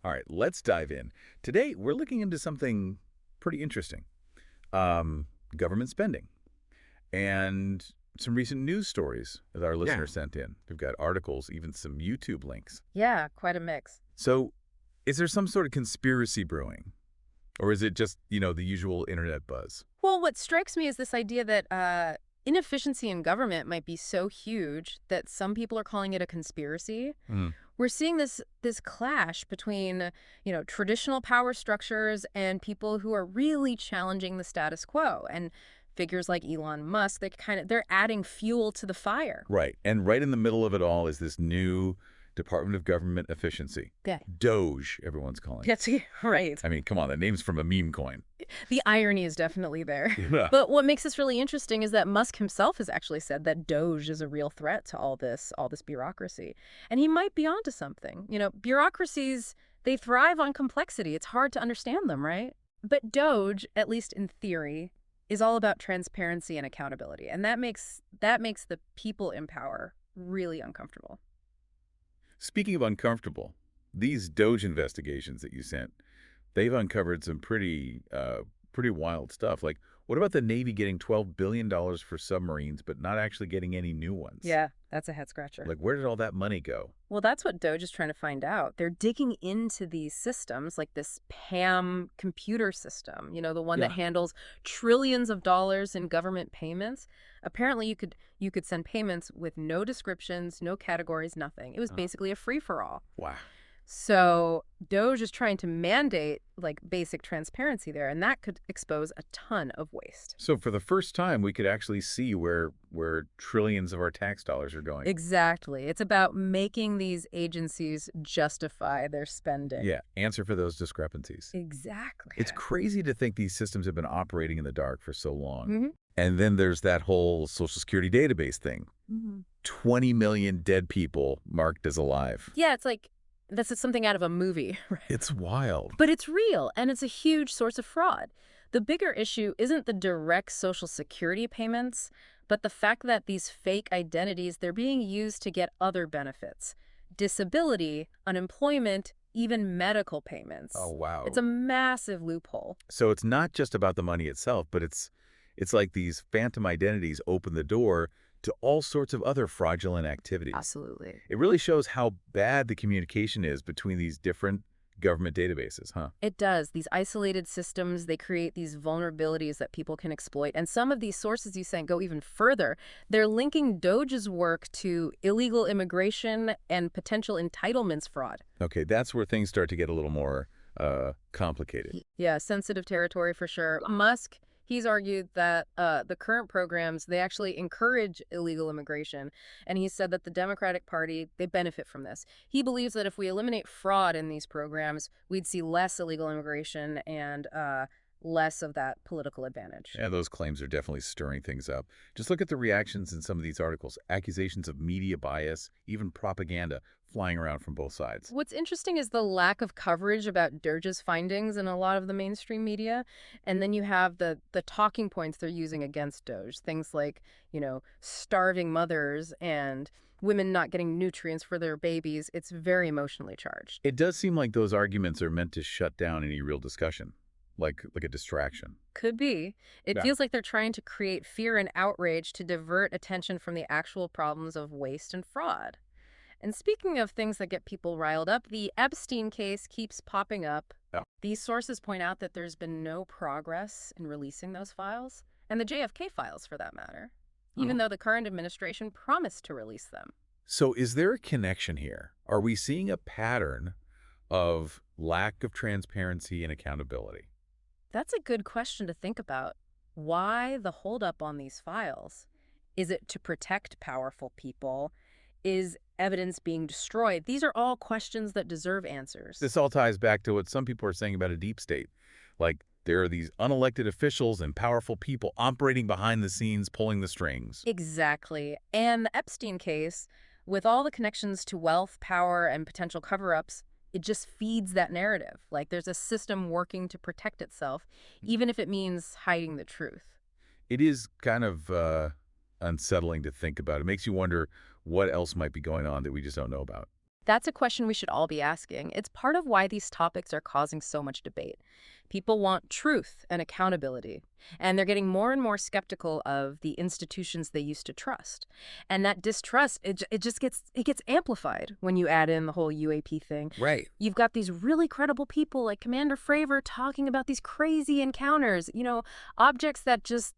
All right, let's dive in. Today, we're looking into something pretty interesting. Um, Government spending and some recent news stories that our Yeah. listeners sent in. We've got articles, even some YouTube links. Yeah, quite a mix. So, is there some sort of conspiracy brewing? Or is it just, the usual internet buzz? Well, what strikes me is this idea that inefficiency in government might be so huge that some people are calling it a conspiracy. Hmm. We're seeing this clash between, traditional power structures and people who are really challenging the status quo. And figures like Elon Musk, they're adding fuel to the fire. Right. And right in the middle of it all is this new Department of Government Efficiency. Yeah. DOGE, everyone's calling it. That's right. I mean, come on, that name's from a meme coin. The irony is definitely there. Yeah. But what makes this really interesting is that Musk himself has actually said that DOGE is a real threat to all this bureaucracy. And he might be onto something. Bureaucracies, they thrive on complexity. It's hard to understand them, right? But DOGE, at least in theory, is all about transparency and accountability. And that makes the people in power really uncomfortable. Speaking of uncomfortable, these DOGE investigations that you sent, they've uncovered some pretty wild stuff. Like, what about the Navy getting $12 billion for submarines, but not actually getting any new ones? Yeah, that's a head scratcher. Like, where did all that money go? Well, that's what DOGE is trying to find out. They're digging into these systems, like this PAM computer system, the one that Yeah. handles trillions of dollars in government payments. Apparently, you could send payments with no descriptions, no categories, nothing. It was Uh, basically a free-for-all. wow. So DOGE is trying to mandate like basic transparency there, and that could expose a ton of waste. So for the first time, we could actually see where trillions of our tax dollars are going. Exactly. It's about making these agencies justify their spending. Yeah, answer for those discrepancies. Exactly. It's crazy to think these systems have been operating in the dark for so long. hmm And then there's that whole Social Security database thing. hmm 20 million dead people marked as alive. Yeah, it's like this is something out of a movie, right? It's wild. But it's real, and it's a huge source of fraud. The bigger issue isn't the direct Social Security payments, but the fact that these fake identities, they're being used to get other benefits. Disability, unemployment, even medical payments. Oh, wow. It's a massive loophole. So it's not just about the money itself, but it's like these phantom identities open the door to all sorts of other fraudulent activities. Absolutely. It really shows how bad the communication is between these different government databases, huh? It does. These isolated systems, they create these vulnerabilities that people can exploit. And some of these sources you sent go even further. They're linking DOGE's work to illegal immigration and potential entitlements fraud. Okay, that's where things start to get a little more complicated. Yeah, sensitive territory for sure. Musk, he's argued that the current programs, they actually encourage illegal immigration. And he said that the Democratic Party, they benefit from this. He believes that if we eliminate fraud in these programs, we'd see less illegal immigration and less of that political advantage. Yeah, those claims are definitely stirring things up. Just look at the reactions in some of these articles. Accusations of media bias, even propaganda flying around from both sides. What's interesting is the lack of coverage about DOGE's findings in a lot of the mainstream media. And then you have the talking points they're using against DOGE, things like, starving mothers and women not getting nutrients for their babies. It's very emotionally charged. It does seem like those arguments are meant to shut down any real discussion, like a distraction. Could be. It Yeah. feels like they're trying to create fear and outrage to divert attention from the actual problems of waste and fraud. And speaking of things that get people riled up, the Epstein case keeps popping up. Yeah. These sources point out that there's been no progress in releasing those files, and the JFK files for that matter, even though the current administration promised to release them. So is there a connection here? Are we seeing a pattern of lack of transparency and accountability? That's a good question to think about. Why the holdup on these files? Is it to protect powerful people? Is evidence being destroyed? These are all questions that deserve answers. This all ties back to what some people are saying about a deep state. Like, there are these unelected officials and powerful people operating behind the scenes, pulling the strings. Exactly. And the Epstein case, with all the connections to wealth, power, and potential cover-ups, it just feeds that narrative. Like there's a system working to protect itself, even if it means hiding the truth. It is kind of unsettling to think about. It makes you wonder what else might be going on that we just don't know about. That's a question we should all be asking. It's part of why these topics are causing so much debate. People want truth and accountability, and they're getting more and more skeptical of the institutions they used to trust. And that distrust, it just gets amplified when you add in the whole UAP thing. Right. You've got these really credible people like Commander Fravor talking about these crazy encounters, objects that just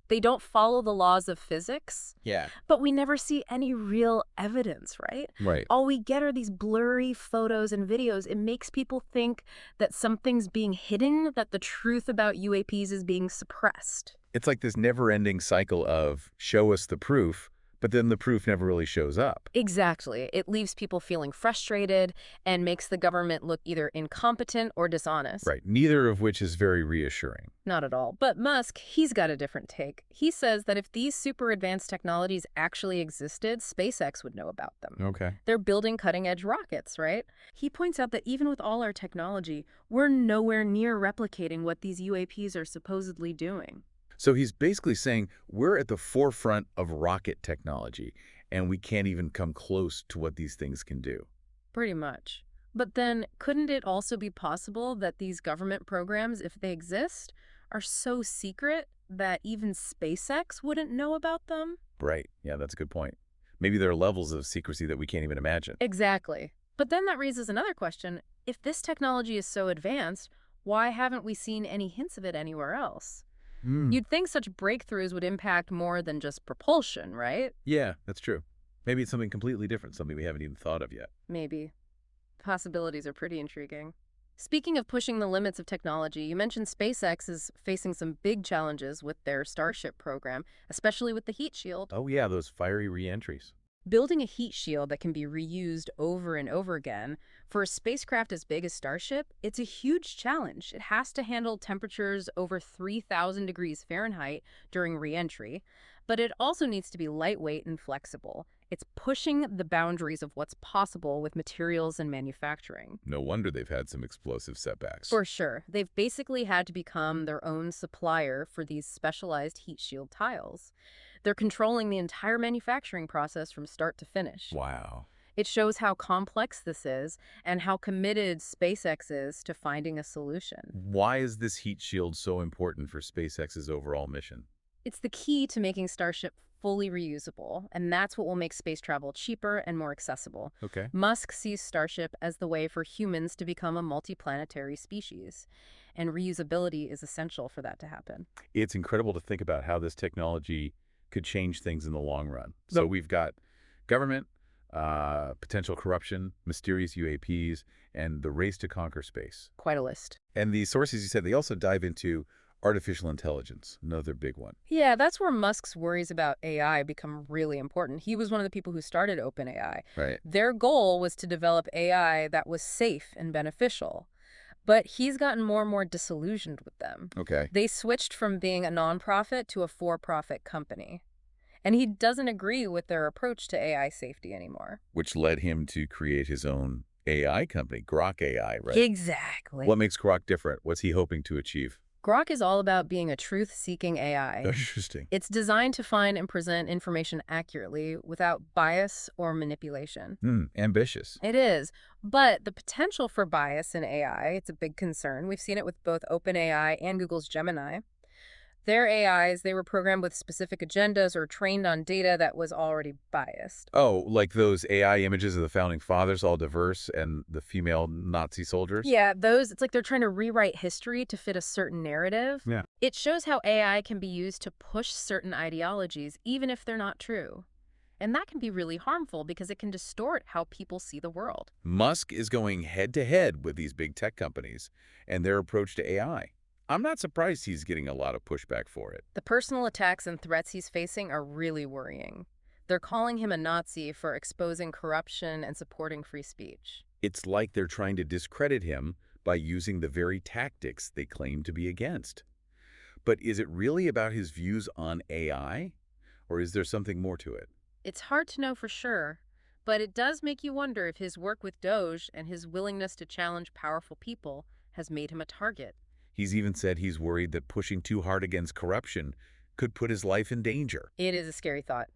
they don't follow the laws of physics. Yeah. But we never see any real evidence, right? Right. All we get are these blurry photos and videos. It makes people think that something's being hidden, that the truth about UAPs is being suppressed. It's like this never-ending cycle of show us the proof, but then the proof never really shows up. Exactly. It leaves people feeling frustrated and makes the government look either incompetent or dishonest. Right. Neither of which is very reassuring. Not at all. But Musk, he's got a different take. He says that if these super advanced technologies actually existed, SpaceX would know about them. Okay. They're building cutting-edge rockets, right? He points out that even with all our technology, we're nowhere near replicating what these UAPs are supposedly doing. So he's basically saying we're at the forefront of rocket technology, and we can't even come close to what these things can do. Pretty much. But then, couldn't it also be possible that these government programs, if they exist, are so secret that even SpaceX wouldn't know about them? Right. Yeah, that's a good point. Maybe there are levels of secrecy that we can't even imagine. Exactly. But then that raises another question. If this technology is so advanced, why haven't we seen any hints of it anywhere else? Hmm. You'd think such breakthroughs would impact more than just propulsion, right? Yeah, that's true. Maybe it's something completely different, something we haven't even thought of yet. Maybe. Possibilities are pretty intriguing. Speaking of pushing the limits of technology, you mentioned SpaceX is facing some big challenges with their Starship program, especially with the heat shield. Oh yeah, those fiery reentries. Building a heat shield that can be reused over and over again, for a spacecraft as big as Starship, it's a huge challenge. It has to handle temperatures over 3,000 degrees Fahrenheit during reentry, but it also needs to be lightweight and flexible. It's pushing the boundaries of what's possible with materials and manufacturing. No wonder they've had some explosive setbacks. For sure. They've basically had to become their own supplier for these specialized heat shield tiles. They're controlling the entire manufacturing process from start to finish. Wow. It shows how complex this is and how committed SpaceX is to finding a solution. Why is this heat shield so important for SpaceX's overall mission? It's the key to making Starship fully reusable, and that's what will make space travel cheaper and more accessible. Okay. Musk sees Starship as the way for humans to become a multiplanetary species, and reusability is essential for that to happen. It's incredible to think about how this technology could change things in the long run. So we've got government, potential corruption, mysterious UAPs, and the race to conquer space. Quite a list. And the sources you said, they also dive into artificial intelligence, another big one. Yeah, that's where Musk's worries about AI become really important. He was one of the people who started OpenAI. Right. Their goal was to develop AI that was safe and beneficial. But he's gotten more and more disillusioned with them. Okay. They switched from being a nonprofit to a for-profit company. And he doesn't agree with their approach to AI safety anymore. Which led him to create his own AI company, Grok AI, right? Exactly. What makes Grok different? What's he hoping to achieve? Grok is all about being a truth-seeking AI. Interesting. It's designed to find and present information accurately without bias or manipulation. Ambitious. It is, but the potential for bias in AI, it's a big concern. We've seen it with both OpenAI and Google's Gemini. Their AIs, they were programmed with specific agendas or trained on data that was already biased. Oh, like those AI images of the founding fathers, all diverse, and the female Nazi soldiers? Yeah, it's like they're trying to rewrite history to fit a certain narrative. Yeah. It shows how AI can be used to push certain ideologies, even if they're not true. And that can be really harmful because it can distort how people see the world. Musk is going head-to-head with these big tech companies and their approach to AI. I'm not surprised he's getting a lot of pushback for it. The personal attacks and threats he's facing are really worrying. They're calling him a Nazi for exposing corruption and supporting free speech. It's like they're trying to discredit him by using the very tactics they claim to be against. But is it really about his views on AI? Or is there something more to it? It's hard to know for sure, but it does make you wonder if his work with DOGE and his willingness to challenge powerful people has made him a target. He's even said he's worried that pushing too hard against corruption could put his life in danger. It is a scary thought.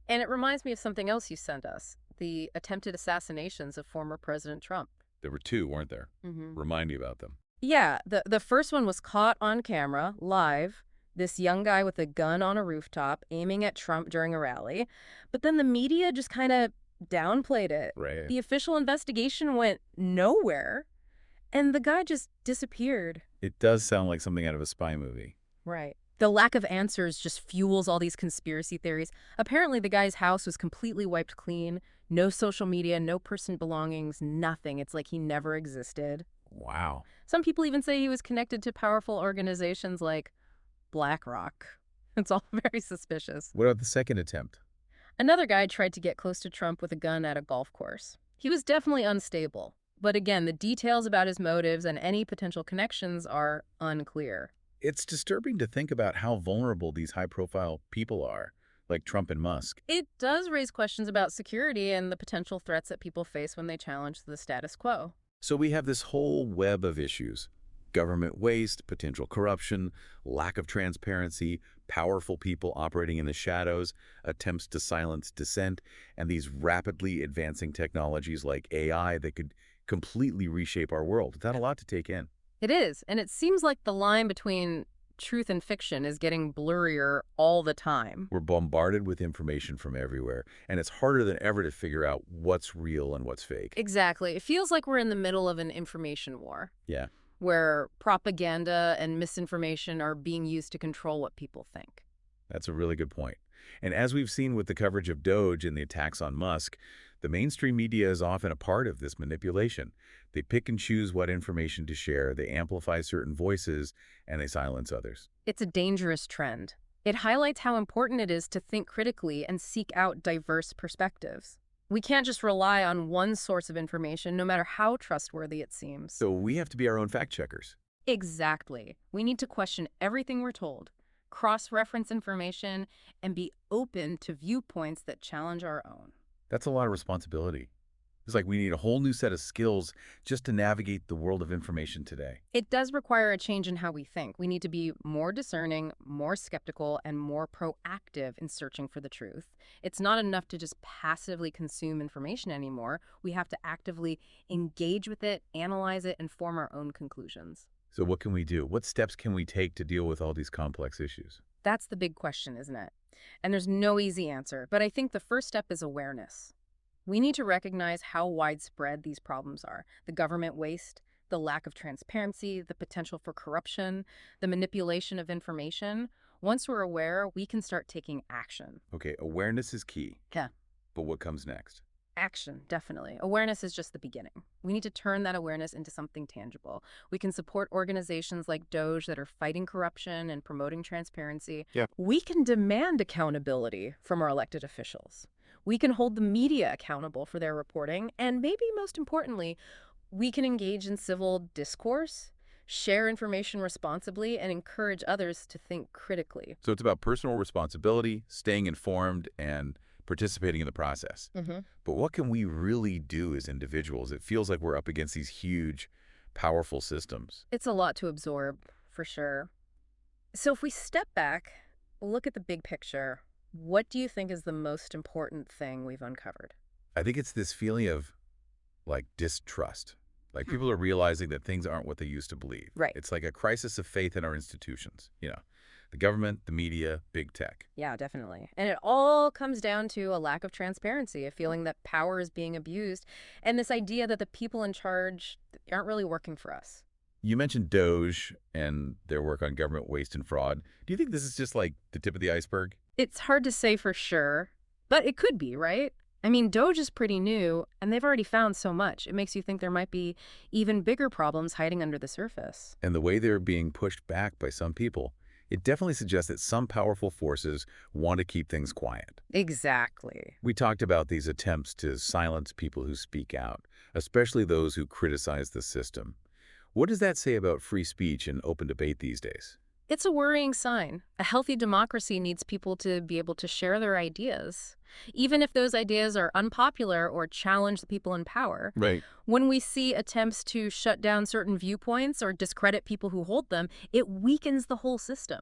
And it reminds me of something else you sent us. the attempted assassinations of former President Trump. There were two, weren't there? Hmm. Remind me about them. Yeah, the first one was caught on camera, live. This young guy with a gun on a rooftop aiming at Trump during a rally. But then the media just kind of downplayed it. Right. The official investigation went nowhere, and the guy just disappeared. It does sound like something out of a spy movie. Right. The lack of answers just fuels all these conspiracy theories. Apparently, the guy's house was completely wiped clean. No social media, no personal belongings, nothing. It's like he never existed. Wow. Some people even say he was connected to powerful organizations like BlackRock. It's all very suspicious. What about the second attempt? Another guy tried to get close to Trump with a gun at a golf course. He was definitely unstable. But again, the details about his motives and any potential connections are unclear. It's disturbing to think about how vulnerable these high-profile people are, like Trump and Musk. It does raise questions about security and the potential threats that people face when they challenge the status quo. So we have this whole web of issues. Government waste, potential corruption, lack of transparency, powerful people operating in the shadows, attempts to silence dissent, and these rapidly advancing technologies like AI that could completely reshape our world. That's a lot to take in. It is, and it seems like the line between truth and fiction is getting blurrier all the time. We're bombarded with information from everywhere, and it's harder than ever to figure out what's real and what's fake. Exactly. It feels like we're in the middle of an information war, Yeah. where propaganda and misinformation are being used to control what people think. That's a really good point. And as we've seen with the coverage of DOGE and the attacks on Musk, the mainstream media is often a part of this manipulation. They pick and choose what information to share, they amplify certain voices, and they silence others. It's a dangerous trend. It highlights how important it is to think critically and seek out diverse perspectives. We can't just rely on one source of information, no matter how trustworthy it seems. So we have to be our own fact checkers. Exactly. We need to question everything we're told, cross-reference information, and be open to viewpoints that challenge our own. That's a lot of responsibility. It's like we need a whole new set of skills just to navigate the world of information today. It does require a change in how we think. We need to be more discerning, more skeptical, and more proactive in searching for the truth. It's not enough to just passively consume information anymore. We have to actively engage with it, analyze it, and form our own conclusions. So what can we do? What steps can we take to deal with all these complex issues? That's the big question, isn't it? And there's no easy answer, but I think the first step is awareness. We need to recognize how widespread these problems are. The government waste, the lack of transparency, the potential for corruption, the manipulation of information. Once we're aware, we can start taking action. Okay, awareness is key. Yeah. But what comes next? Action, definitely. Awareness is just the beginning. We need to turn that awareness into something tangible. We can support organizations like DOGE that are fighting corruption and promoting transparency. Yeah. We can demand accountability from our elected officials. We can hold the media accountable for their reporting. And maybe most importantly, we can engage in civil discourse, share information responsibly, and encourage others to think critically. So it's about personal responsibility, staying informed, and participating in the process. But what can we really do as individuals? It feels like we're up against these huge, powerful systems. It's a lot to absorb, for sure. So if we step back, look at the big picture, what do you think is the most important thing we've uncovered? I think it's this feeling of, like, distrust. Like, people are realizing that things aren't what they used to believe. Right. It's like a crisis of faith in our institutions, the government, the media, big tech. Yeah, definitely. And it all comes down to a lack of transparency, a feeling that power is being abused, and this idea that the people in charge aren't really working for us. You mentioned DOGE and their work on government waste and fraud. Do you think this is just like the tip of the iceberg? It's hard to say for sure, but it could be, right? I mean, DOGE is pretty new, and they've already found so much. It makes you think there might be even bigger problems hiding under the surface. And the way they're being pushed back by some people, it definitely suggests that some powerful forces want to keep things quiet. Exactly. We talked about these attempts to silence people who speak out, especially those who criticize the system. What does that say about free speech and open debate these days? It's a worrying sign. A healthy democracy needs people to be able to share their ideas, even if those ideas are unpopular or challenge the people in power. Right. When we see attempts to shut down certain viewpoints or discredit people who hold them, it weakens the whole system.